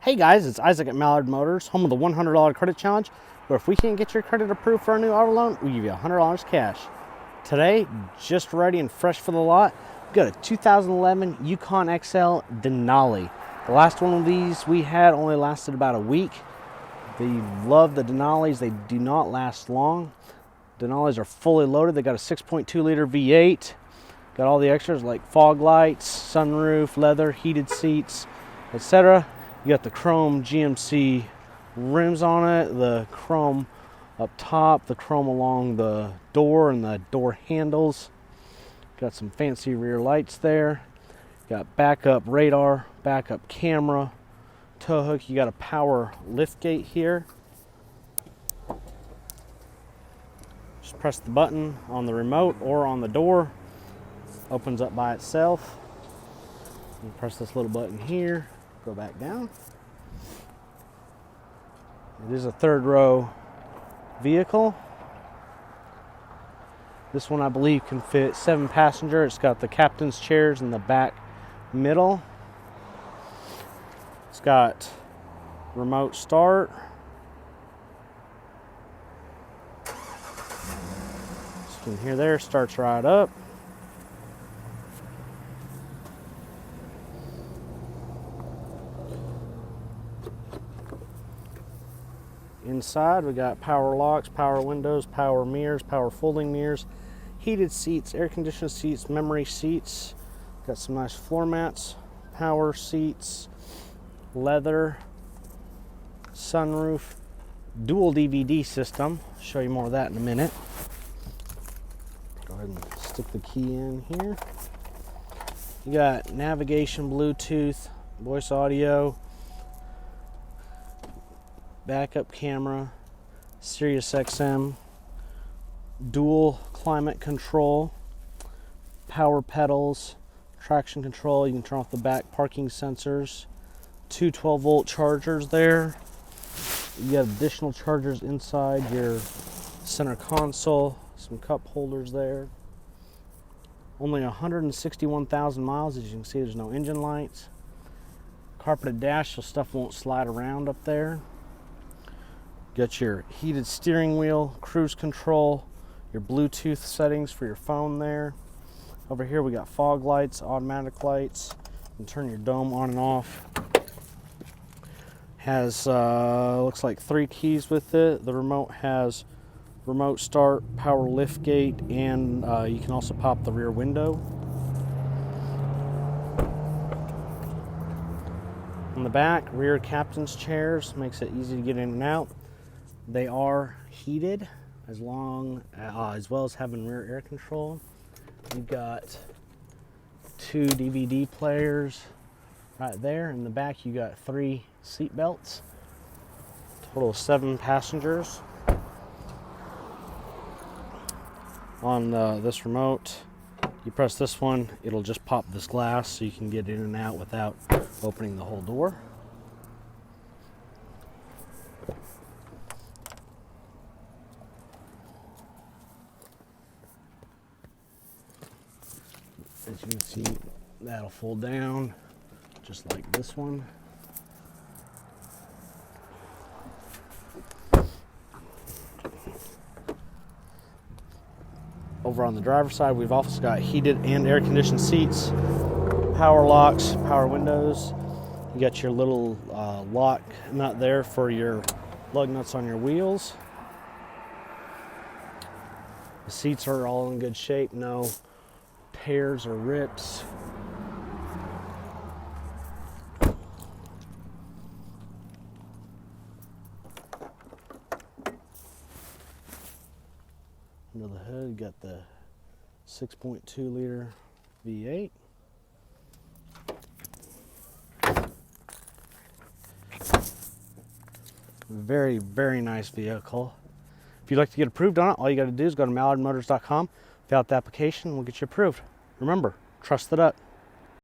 Hey guys, it's Isaac at Mallard Motors, home of the $100 credit challenge, where if we can't get your credit approved for a new auto loan, we give you $100 cash. Today, just ready and fresh for the lot, we got a 2011 Yukon XL Denali. The last one of these we had only lasted about a week. They love the Denalis, they do not last long. Denalis are fully loaded. They got a 6.2 liter V8, got all the extras like fog lights, sunroof, leather, heated seats, etc. You got the chrome GMC rims on it, the chrome up top, the chrome along the door and the door handles. Got some fancy rear lights there. Got backup radar, backup camera, tow hook. You got a power lift gate here. Just press the button on the remote or on the door. Opens up by itself. You press this little button here. Go back down. It is a third row vehicle. This one I believe can fit 7 passengers. It's got the captain's chairs in the back middle. It's got remote start. As you can hear there, starts right up. Inside we got power locks, power windows, power mirrors, power folding mirrors, heated seats, air conditioned seats, memory seats. Got some nice floor mats, power seats, leather, sunroof, dual DVD system. I'll show you more of that in a minute. Go ahead and stick the key in here. You got navigation, Bluetooth, voice audio, backup camera, Sirius XM, dual climate control, power pedals, traction control. You can turn off the back parking sensors, 2 12-volt chargers there. You got additional chargers inside your center console, some cup holders there. Only 161,000 miles. As you can see, there's no engine lights. Carpeted dash so stuff won't slide around up there. Got your heated steering wheel, cruise control, your Bluetooth settings for your phone there. Over here we got fog lights, automatic lights. You can turn your dome on and off. Has looks like 3 keys with it. The remote has remote start, power lift gate, and you can also pop the rear window. On the back, rear captain's chairs, makes it easy to get in and out. They are heated as well as having rear air control. You've got 2 DVD players right there. In the back you got 3 seat belts. Total of 7 passengers. On this remote, you press this one, it'll just pop this glass so you can get in and out without opening the whole door. As you can see, that'll fold down just like this one. Over on the driver's side, we've also got heated and air conditioned seats, power locks, power windows. You got your little lock nut there for your lug nuts on your wheels. The seats are all in good shape, no tears or rips. Under the hood, got the 6.2 liter V8. Very, very nice vehicle. If you'd like to get approved on it, all you got to do is go to mallardmotors.com, fill out the application, and we'll get you approved. Remember, trust it up.